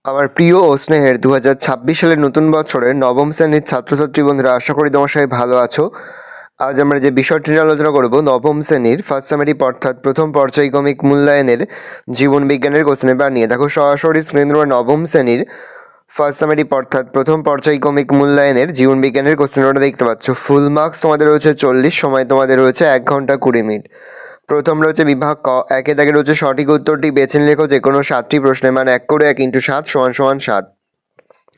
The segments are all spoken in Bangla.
আমার প্রিয় ও স্নেহের 2026 সালের নতুন বছরের নবম শ্রেণীর ছাত্রছাত্রী বন্ধুরা, আশা করি তোমার সবাই ভালো আছো। আজ আমরা যে বিষয়টি নিয়ে আলোচনা করব, নবম শ্রেণীর ফার্স্ট সেমেটিভ অর্থাৎ প্রথম পর্যায়ক্রমিক মূল্যায়নের জীবন বিজ্ঞানের কোশ্চেন পেপার নিয়ে। দেখো সরাসরি স্ক্রিন তোমরা নবম শ্রেণীর ফার্স্ট সেমেটিভ অর্থাৎ প্রথম পর্যায়ক্রমিক মূল্যায়নের জীবন বিজ্ঞানের কোশ্চেন পেপারটা দেখতে পাচ্ছ। ফুল মার্কস তোমাদের রয়েছে 40, সময় তোমাদের রয়েছে 1 ঘন্টা 20 মিনিট। প্রথম রয়েছে বিভাগ ক, একে দাগে রয়েছে সঠিক উত্তরটি বেছে লেখো যে কোনো 7টি প্রশ্নের মান 1 করে 1 × 7 = 7।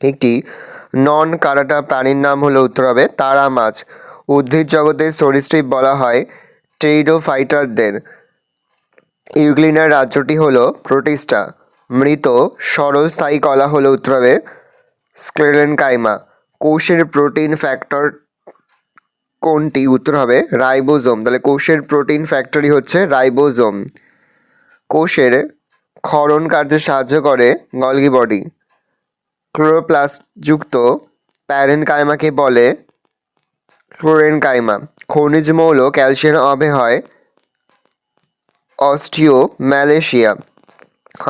একটি নন কারাটা প্রাণীর নাম হলো উত্তর হবে তারা মাছ। উদ্ভিদ জগতের সরীসৃপ বলা হয় টেরিডোফাইটারদের। ইউগ্লিনার রাজ্যটি হলো প্রোটিস্টা। মৃত সরল স্থায়ী কলা হলো উত্তর হবে স্ক্লেরেনকাইমা। কোষের প্রোটিন ফ্যাক্টর কোনটি? উত্তর হবে রাইবোজোম। তাহলে কোষের প্রোটিন ফ্যাক্টরি হচ্ছে রাইবোজোম। কোষের ক্ষরণ কার্যে সাহায্য করে গলগি বডি। ক্লোরোপ্লাস্টযুক্ত প্যারেনকাইমাকে বলে ক্লোরেনকাইমা। খনিজ মৌল ক্যালসিয়াম অভাবে হয় অস্টিওম্যালেশিয়া।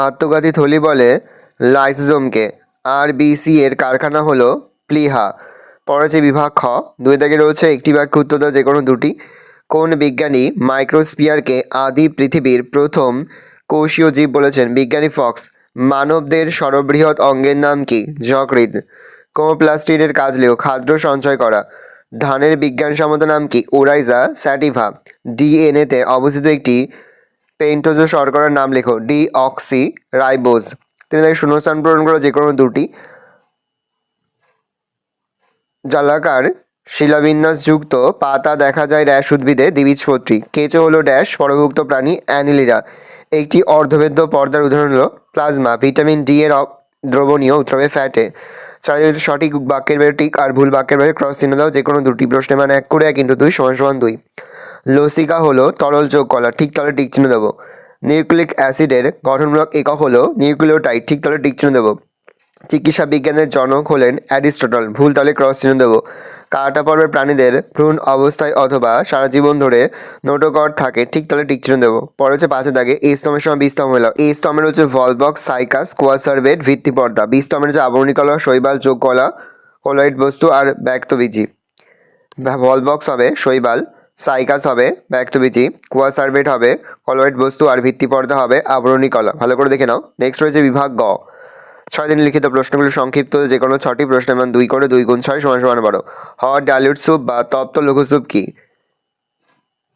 আত্মঘাতী থলি বলে লাইসোজোমকে। আরবিসি এর কারখানা হলো প্লিহা। পরেছে বিভাগ খ, 2 দাগে রয়েছে একটি বাক্য উত্তর দাও যে কোনো দুটি। কোন বিজ্ঞানী মাইক্রোস্ফিয়ারকে আদি পৃথিবীর প্রথম কোষীয় জীব বলেছেন? বিজ্ঞানী ফক্স। মানবদের সর্ববৃহৎ অঙ্গের নাম কি? যকৃৎ। ক্রোমোপ্লাস্টিডের কাজ লেখো। খাদ্য সঞ্চয় করা। ধানের বিজ্ঞানসম্মত নাম কি? ওরাইজা স্যাটিভা। ডিএনএতে অবস্থিত একটি পেন্টোজ শর্করার নাম লেখো। Deoxy ribose. তিনি তাকে শূন্যস্থান পূরণ করো যে কোনো দুটি। জালাকার শিলাবিন্যাসযুক্ত পাতা দেখা যায় ড্যাশ উদ্ভিদে? দ্বিবীজপত্রী। কেঁচো হলো ড্যাশ পরভুক্ত প্রাণী? অ্যানিলিরা। একটি অর্ধভেদ্য পর্দার উদাহরণ হলো প্লাজমা। ভিটামিন ডি এর দ্রবণীয় উত্তর হবে ফ্যাটে। সঠিক বাক্যের বাইরে টিক আর ভুল বাক্যের বাইরে ক্রস চিহ্ন দাও যে কোনো দুটি প্রশ্নে মান 1 করে 1 × 2 = 2। লসিকা হলো তরল যোগ কলা, ঠিক তাহলে টিক চিহ্ন দেবো। নিউক্লিক অ্যাসিডের গঠনমূলক একক হলো নিউক্লিওটাইড, ঠিক তাহলে টিক চিহ্ন দেবো। চিকিৎসা বিজ্ঞানের জনক হলেন অ্যারিস্টটল, ভুল তাহলে ক্রস চিহ্ন দেবো। কাটা পর্বের প্রাণীদের ভ্রূণ অবস্থায় অথবা সারা জীবন ধরে নোটোকট থাকে, ঠিক তাহলে টিক চিহ্ন দেবো। পরে হচ্ছে 5 দাগে এ স্তম্ভের সময় বি স্তম্ভ হলো। এ স্তম্ভের হচ্ছে ভলবক্স, সাইকাস, কোয়াসার্ভেট, ভিত্তিপর্দা। বি স্তম্ভের হচ্ছে আবরণী কলা, শৈবাল, যোগ কলা, কলয়েড বস্তু আর ব্যক্তবীজী। ভলবক্স হবে শৈবাল, সাইকাস হবে ব্যক্তবীজী, কোয়াসার্ভেট হবে কলয়েড বস্তু আর ভিত্তিপর্দা হবে আবরণী কলা। ভালো করে দেখে নাও। নেক্সট রয়েছে বিভাগ গ, 6 দিন লিখিত প্রশ্নগুলো সংক্ষিপ্ত যে কোনো 6টি প্রশ্নের মান 2 করে 2 × 6 = 12। হট ডাইলিউট স্যুপ বা তপ্ত লঘু স্যুপ কি?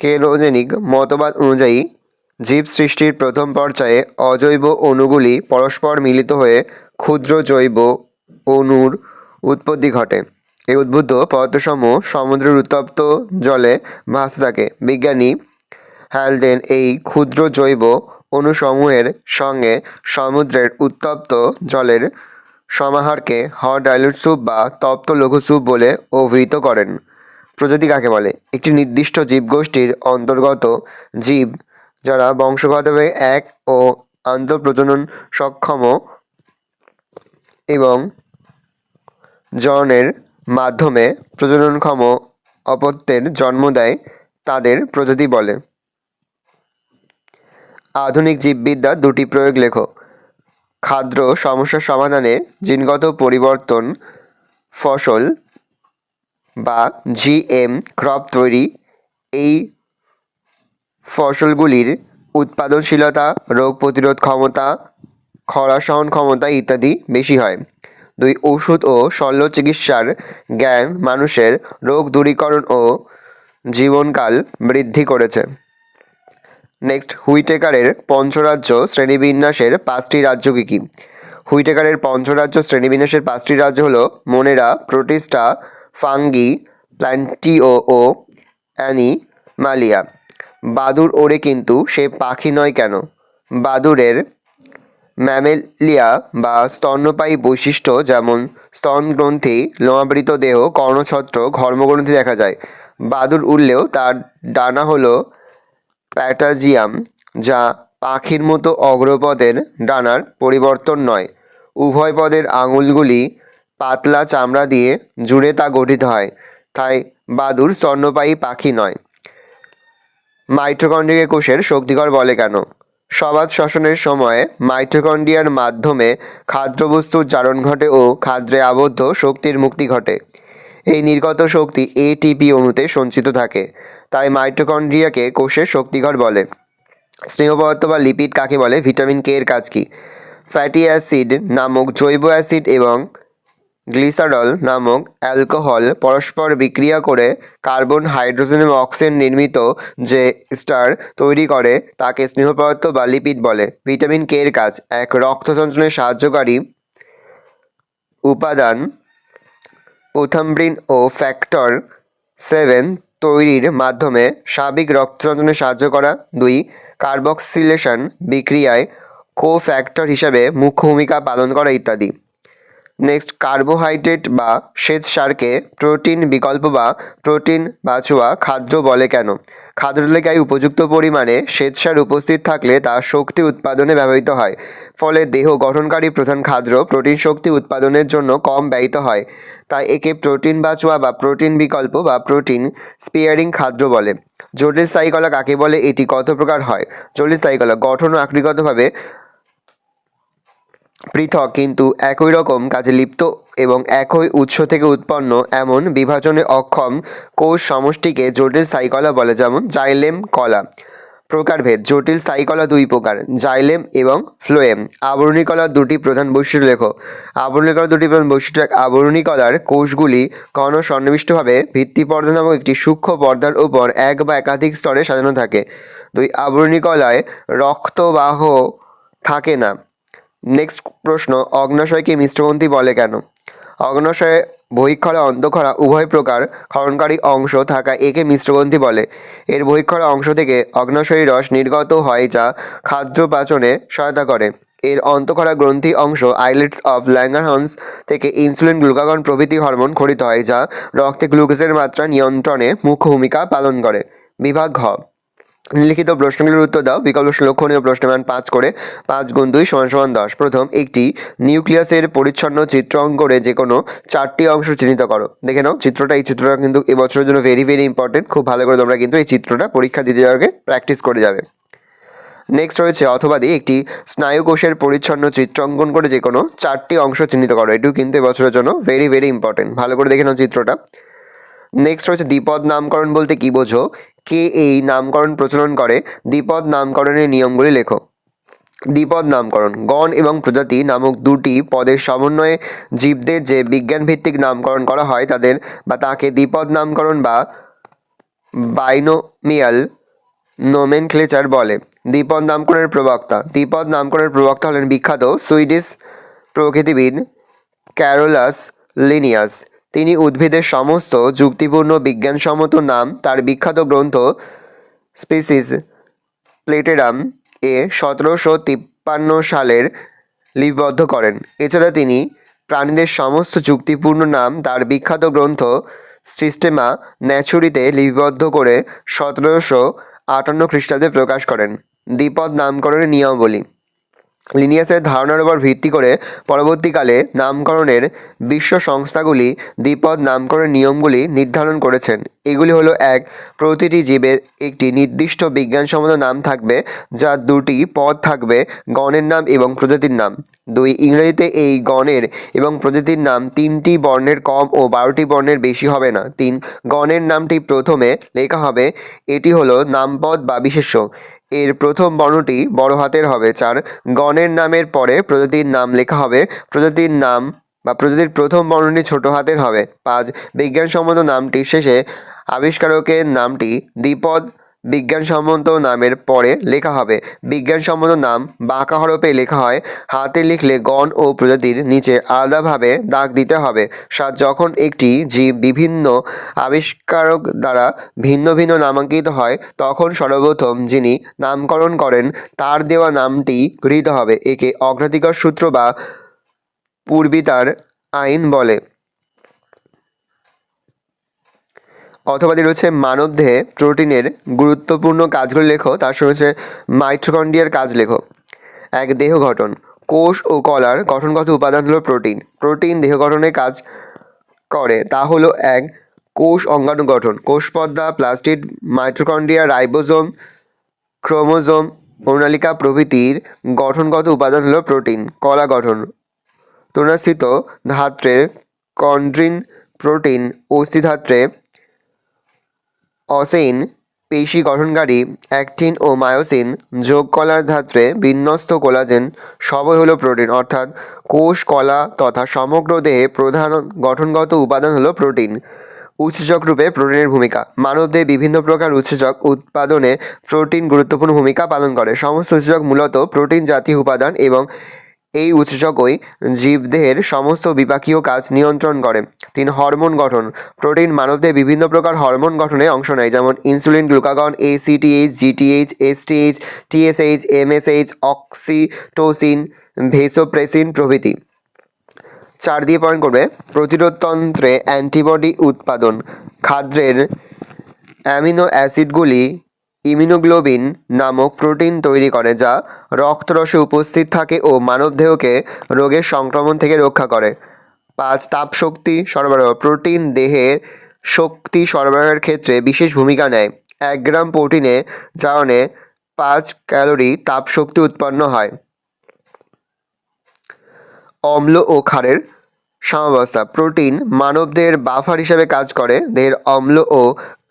কেনোজেনিক মতবাদ অনুযায়ী জীব সৃষ্টির প্রথম পর্যায়ে অজৈব অণুগুলি পরস্পর মিলিত হয়ে ক্ষুদ্র জৈব অণুর উৎপত্তি ঘটে। এই উদ্বুদ্ধ পদার্থসমূহ সমুদ্রের উত্তপ্ত জলে ভাসতে থাকে। বিজ্ঞানী হ্যালডেন এই ক্ষুদ্র জৈব অণুসমূহের সঙ্গে সমুদ্রের উত্তপ্ত জলের সমাহারকে হট ডাইলিউট স্যুপ বা তপ্ত লঘু স্যুপ বলে অভিহিত করেন। প্রজাতি কাকে বলে? একটি নির্দিষ্ট জীবগোষ্ঠীর অন্তর্গত জীব যারা বংশগতভাবে এক ও আন্তঃপ্রজনন সক্ষম এবং জননের মাধ্যমে প্রজননক্ষম অপত্যের জন্ম দেয় তাদের প্রজাতি বলে। আধুনিক জীববিদ্যার 2টি প্রয়োগ লেখো। খাদ্য সমস্যার সমাধানে জিনগত পরিবর্তন, ফসল বা জিএম ক্রপ তৈরি। এই ফসলগুলির উৎপাদনশীলতা, রোগ প্রতিরোধ ক্ষমতা, খরা সহন ক্ষমতা ইত্যাদি বেশি হয়। 2 ওষুধ ও শল্য চিকিৎসার জ্ঞান মানুষের রোগ দূরীকরণ ও জীবনকাল বৃদ্ধি করেছে। নেক্সট, হুইটেকারের পঞ্চরাজ্য শ্রেণীবিন্যাসের 5টি রাজ্য কী কী? হুইটেকারের পঞ্চরাজ্য শ্রেণীবিন্যাসের 5টি রাজ্য হলো মোনেরা, প্রোটিস্টা, ফাঙ্গি, প্ল্যান্টিও ও অ্যানিমালিয়া। বাদুড় ওড়ে কিন্তু সে পাখি নয় কেন? বাদুড়ের ম্যামেলিয়া বা স্তন্যপায়ী বৈশিষ্ট্য যেমন স্তনগ্রন্থি, লোমাবৃত দেহ, কর্ণছত্র, ঘর্মগ্রন্থি দেখা যায়। বাদুড় উড়লেও তার ডানা হলো প্যাটাজিয়াম, যা পাখির মতো অগ্রপদের ডানার পরিবর্তন নয়। উভয় পদের আঙুলগুলি পাতলা চামড়া দিয়ে জুড়ে তা গঠিত হয়, তাই বাদুড় স্তন্যপায়ী পাখি নয়। মাইটোকন্ড্রিয়া কোষের শক্তিকর বলে কেন? সবাত শ্বসনের সময় মাইটোকন্ড্রিয়ার মাধ্যমে খাদ্যবস্তুর জারণ ঘটে ও খাদ্যে আবদ্ধ শক্তির মুক্তি ঘটে। এই নির্গত শক্তি এটিপি অণুতে সঞ্চিত থাকে, তাই মাইটোকন্ড্রিয়াকে কোষের শক্তিঘর বলে। স্নেহ পদার্থ বা লিপিড কাকে বলে? ভিটামিন কে এর কাজ কি? ফ্যাটি অ্যাসিড নামক জৈব অ্যাসিড এবং গ্লিসারল নামক অ্যালকোহল পরস্পর বিক্রিয়া করে কার্বন, হাইড্রোজেন এবং অক্সিজেন নির্মিত যে স্টার তৈরি করে তাকে স্নেহ পদার্থ বা লিপিড বলে। ভিটামিন কে এর কাজ: এক, রক্ত সঞ্চালনে সাহায্যকারী উপাদান ওথাম্ব্রিন ও ফ্যাক্টর 7 তৈরির মাধ্যমে স্বাভাবিক রক্ত সঞ্চালনে সাহায্য করা। দুই, কার্বক্সিলেশন বিক্রিয়ায় কোফ্যাক্টর হিসাবে মুখ্য ভূমিকা পালন করা ইত্যাদি। নেক্সট, কার্বোহাইড্রেট বা শ্বেতসারকে প্রোটিন বিকল্প বা প্রোটিন বাঁচুয়া খাদ্য বলে কেন? খাদ্য তালিকায় উপযুক্ত পরিমাণে শ্বেতসার উপস্থিত থাকলে তা শক্তি উৎপাদনে ব্যবহৃত হয়, ফলে দেহ গঠনকারী প্রধান খাদ্য প্রোটিন শক্তি উৎপাদনের জন্য কম ব্যয়িত হয়, তাই একে প্রোটিন বাঁচুয়া বা প্রোটিন বিকল্প বা প্রোটিন স্পেয়ারিং খাদ্য বলে। জটিল স্থায়ী কলা কাকে বলে? এটি কত প্রকার হয়? জটিল স্থায়ী কলা গঠন ও আকৃতিগতভাবে পৃথক কিন্তু একই রকম কাজে লিপ্ত এবং একই উৎস থেকে উৎপন্ন এমন বিভাজনে অক্ষম কোষ সমষ্টিকে জটিল স্থায়ী কলা বলে, যেমন জাইলেম কলা। প্রকারভেদ: জটিল স্থায়ী কলা দুই প্রকার, জাইলেম এবং ফ্লোয়েম। আবরণী কলার দুটি প্রধান বৈশিষ্ট্য লেখো। আবরণী কলার দুটি প্রধান বৈশিষ্ট্য: এক, আবরণী কলার কোষগুলি ঘন সন্নিবিষ্টভাবে ভিত্তি পর্দা নামক একটি সূক্ষ্ম পর্দার উপর এক বা একাধিক স্তরে সাজানো থাকে। দুই, আবরণী কলায় রক্তবাহ থাকে না। নেক্সট প্রশ্ন, অগ্ন্যাশয়কে মিশ্রগ্রন্থি বলে কেন? অগ্ন্যাশয়ে বহিঃক্ষরা অন্তঃক্ষরা উভয় প্রকার ক্ষরণকারী অংশ থাকা একে মিশ্রগ্রন্থি বলে। এর বহিঃক্ষরা অংশ থেকে অগ্ন্যাশয়ী রস নির্গত হয় যা খাদ্য পাচনে সহায়তা করে। এর অন্তঃক্ষরা গ্রন্থি অংশ আইলেটস অফ ল্যাঙ্গারহ্যান্স থেকে ইনসুলিন, গ্লুকাগন প্রভৃতি হরমোন খরিত হয় যা রক্তে গ্লুকোজের মাত্রা নিয়ন্ত্রণে মুখ্য ভূমিকা পালন করে। বিভাগ ঘ, লিখিত প্রশ্নগুলির উত্তর দাও। বিকল্প লক্ষণীয় প্রশ্নের মান 5 করে। 5 × 2 = 10। প্রথম, একটি নিউক্লিয়াসের পরিচ্ছন্ন চিত্র অঙ্কন করে যে কোনো 4টি অংশ চিহ্নিত করো। দেখে নাও চিত্রটা। এই চিত্রটা কিন্তু এবছরের জন্য ভেরি ভেরি ইম্পর্টেন্ট। খুব ভালো করে তোমরা কিন্তু এই চিত্রটা পরীক্ষা দিতে যাওয়ার আগে প্র্যাকটিস করে যাবে। নেক্সট রয়েছে অথবা দিয়ে একটি স্নায়ুকোষের পরিচ্ছন্ন চিত্র অঙ্কন করে যে কোনো 4টি অংশ চিহ্নিত করো। এটিও কিন্তু এবছরের জন্য ভেরি ভেরি ইম্পর্টেন্ট। ভালো করে দেখে নাও চিত্রটা। নেক্সট রয়েছে দ্বিপদ নামকরণ বলতে কি বোঝো? কে এই নামকরণ প্রচলন করে? দ্বিপদ নামকরণের নিয়মগুলি লেখো। দ্বিপদ নামকরণ: গণ এবং প্রজাতি নামক দুটি পদের সমন্বয়ে জীবদের যে বিজ্ঞানভিত্তিক নামকরণ করা হয় তাকে দ্বিপদ নামকরণ বা বাইনোমিয়াল নোমেনক্লেচার বলে। দ্বিপদ নামকরণের প্রবক্তা: দ্বিপদ নামকরণের প্রবক্তা হলেন বিখ্যাত সুইডিশ প্রকৃতিবিদ ক্যারোলাস লিনিয়াস। তিনি উদ্ভিদের সমস্ত যুক্তিপূর্ণ বিজ্ঞানসম্মত নাম তার বিখ্যাত গ্রন্থ স্পিসিস প্লেটেরাম এ 1753 সালের লিপিবদ্ধ করেন। এছাড়া তিনি প্রাণীদের সমস্ত যুক্তিপূর্ণ নাম তার বিখ্যাত গ্রন্থ সিস্টেমা ন্যাচুরিতে লিপিবদ্ধ করে 1758 খ্রিস্টাব্দে প্রকাশ করেন। দ্বিপদ নামকরণের নিয়মাবলী: লিনিয়াসের ধারণার উপর ভিত্তি করে পরবর্তীকালে নামকরণের বিশ্ব সংস্থাগুলি দ্বিপদ নামকরণের নিয়মগুলি নির্ধারণ করেছেন। এগুলি হলো: 1, প্রতিটি জীবের একটি নির্দিষ্ট বিজ্ঞানসম্মত নাম থাকবে, যার দুটি পদ থাকবে, গণের নাম এবং প্রজাতির নাম। 2, ইংরেজিতে এই গণের এবং প্রজাতির নাম 3টি বর্ণের কম ও 12টি বর্ণের বেশি হবে না। 3, গণের নামটি প্রথমে লেখা হবে, এটি হলো নামপদ বা বিশেষ্য, এর প্রথম বর্ণটি বড় হাতের হবে। 4, গণের নামের পরে প্রজাতির নাম লেখা হবে, প্রজাতির নাম বা প্রজাতির প্রথম বর্ণটি ছোট হাতের হবে। 5, বিজ্ঞানসম্মত নামটির শেষে আবিষ্কারকের নামটি দ্বিপদ বিজ্ঞানসম্মত নামের পরে লেখা হবে। বিজ্ঞানসম্মত নাম বাঁকা হরফে লেখা হয়, হাতে লিখলে গণ ও প্রজাতির নিচে আলাদাভাবে দাগ দিতে হবে। 7, যখন একটি জীব বিভিন্ন আবিষ্কারক দ্বারা ভিন্ন ভিন্ন নামাঙ্কিত হয় তখন সর্বপ্রথম যিনি নামকরণ করেন তার দেওয়া নামটি গৃহীত হবে। একে অগ্রাধিকার সূত্র বা পূর্বিতার আইন বলে। অথবা রয়েছে মানবদেহে প্রোটিনের গুরুত্বপূর্ণ কাজগুলো লেখো। তার সঙ্গে রয়েছে মাইটোকন্ড্রিয়ার কাজ লেখো। 1, দেহ গঠন: কোষ ও কলার গঠনগত উপাদান হলো প্রোটিন। প্রোটিন দেহ গঠনে কাজ করে তা হলো: 1, কোষ অঙ্গাণু গঠন, কোষপর্দা, প্লাস্টিড, মাইটোকন্ড্রিয়া, রাইবোজোম, ক্রোমোজোম অণুনালিকা প্রভৃতির গঠনগত উপাদান হলো প্রোটিন। কলা গঠন, তরুণাস্থিত ধাত্রে কন্ড্রিন প্রোটিন, অস্থিধাত্রে অসেইন পেশি গঠনকারী অ্যাক্টিন ও মায়োসিন, যোগ কলার ধাত্রে বিন্যস্ত কোলাজেন সবই হলো প্রোটিন। অর্থাৎ কোষ, কলা তথা সমগ্র দেহে প্রধান গঠনগত উপাদান হলো প্রোটিন। উৎসেচক রূপে প্রোটিনের ভূমিকা। মানবদেহে বিভিন্ন প্রকার উৎসেচক উৎপাদনে প্রোটিন গুরুত্বপূর্ণ ভূমিকা পালন করে। সমস্ত উৎসেচক মূলত প্রোটিন জাতীয় উপাদান এবং এই উৎসেচকই জীবদেহের সমস্ত বিপাকীয় কাজ নিয়ন্ত্রণ করে। 3. হরমোন গঠন। প্রোটিন মানবদেহে বিভিন্ন প্রকার হরমোন গঠনে অংশ নেয়, যেমন insulin, glucagon, ACTH, GTH, STH, TSH, MSH, oxytocin, vasopressin প্রভৃতি। 4 দিয়ে পয়েন্ট করবে প্রতিরোধতন্ত্রে অ্যান্টিবডি উৎপাদন। খাদ্যের অ্যামিনো অ্যাসিডগুলি ইমিউনোগ্লোবিন নামক প্রোটিন তৈরি করে, যা রক্তরসে উপস্থিত থাকে ও মানবদেহকে রোগের সংক্রমণ থেকে রক্ষা করে। 5. তাপশক্তি সরবরাহ। প্রোটিন দেহের শক্তি সরবরাহের ক্ষেত্রে বিশেষ ভূমিকা নেয়। 1 গ্রাম প্রোটিনে জারণে 5 ক্যালোরি তাপশক্তি উৎপন্ন হয়। অম্ল ও ক্ষারের সাম্যাবস্থা। প্রোটিন মানবদেহের বাফার হিসেবে কাজ করে, দেহের অম্ল ও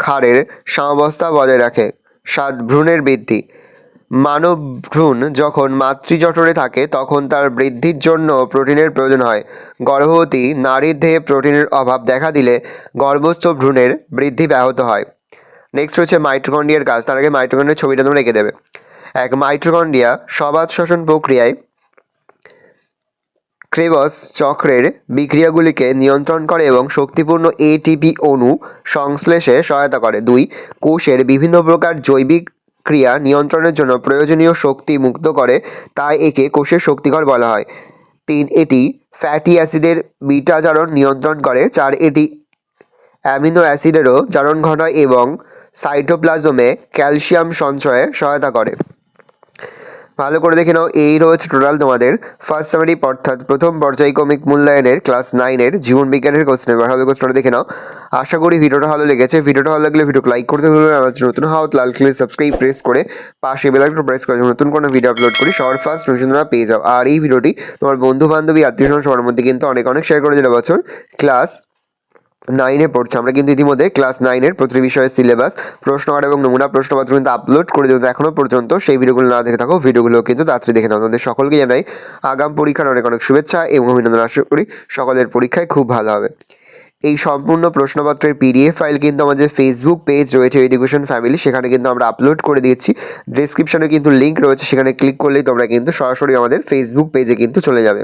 ক্ষারের সাম্যাবস্থা বজায় রাখে। 7. ভ্রূণের বৃদ্ধি। মানব ভ্রূণ যখন মাতৃজঠরে থাকে তখন তার বৃদ্ধির জন্য প্রোটিনের প্রয়োজন হয়। গর্ভবতী নারীর দেহে প্রোটিনের অভাব দেখা দিলে গর্ভস্থ ভ্রূণের বৃদ্ধি ব্যাহত হয়। নেক্সট হচ্ছে মাইটোকন্ড্রিয়ার কাজ। তার আগে মাইটোকন্ড্রিয়ার ছবিটা তোমরা রেখে দেবে। মাইটোকন্ড্রিয়া সবাত শ্বসন প্রক্রিয়ায় ক্রেবস চক্রের বিক্রিয়াগুলিকে নিয়ন্ত্রণ করে এবং শক্তিপূর্ণ ATP অণু সংশ্লেষে সহায়তা করে। 2. কোষের বিভিন্ন প্রকার জৈবিক ক্রিয়া নিয়ন্ত্রণের জন্য প্রয়োজনীয় শক্তি মুক্ত করে, তাই একে কোষের শক্তিঘর বলা হয়। 3. এটি ফ্যাটি অ্যাসিডের বিটা জারণ নিয়ন্ত্রণ করে। 4. এটি অ্যামিনো অ্যাসিডেরও জারণ ঘটায় এবং সাইটোপ্লাজমে ক্যালসিয়াম সঞ্চয়ে সহায়তা করে। ভালো করে দেখে নাও, এই রয়েছে টোটাল তোমাদের ফার্স্ট সামারি অর্থাৎ প্রথম পর্যায়ক্রমিক মূল্যায়নের ক্লাস 9-এর জীবন বিজ্ঞানের কোশ্চেন। এবার ভালো কোশ্চেনটা দেখে নাও। আশা করি ভিডিওটা ভালো লেগেছে। ভিডিওটা ভালো লাগলে ভিডিওকে লাইক করতে ভুলবেন। আমার নতুন হাত লাল ক্লিক সাবস্ক্রাইব প্রেস করে পাশে বেল আইকনটা প্রেস করে নতুন কোনো ভিডিও আপলোড করি সবার ফার্স্ট নোটিফিকেশন তোমরা পেয়ে যাও। আর এই ভিডিওটি তোমার বন্ধু বান্ধবী আত্মীয় স্বজন সবার মধ্যে কিন্তু অনেক শেয়ার করে দিলে। বছর ক্লাস 9-এ পড়ছে, আমরা কিন্তু ইতিমধ্যে ক্লাস 9-এর প্রতিটি বিষয়ের সিলেবাস, প্রশ্নকার এবং নমুনা প্রশ্নপত্র কিন্তু আপলোড করে দিতে এখনো পর্যন্ত সেই ভিডিওগুলো না দেখে থাকো, ভিডিওগুলো কিন্তু তাড়াতাড়ি দেখে নাও। তোমাদের সকলকে জানাই আগাম পরীক্ষার অনেক শুভেচ্ছা এবং অভিনন্দন। আশা করি সকলের পরীক্ষায় খুব ভালো হবে। এই সম্পূর্ণ প্রশ্নপত্রের PDF ফাইল কিন্তু আমাদের ফেসবুক পেজ রয়েছে এডুকেশন ফ্যামিলি, সেখানে কিন্তু আমরা আপলোড করে দিয়েছি। ডেসক্রিপশনে কিন্তু লিঙ্ক রয়েছে, সেখানে ক্লিক করলেই তোমরা কিন্তু সরাসরি আমাদের ফেসবুক পেজে কিন্তু চলে যাবে।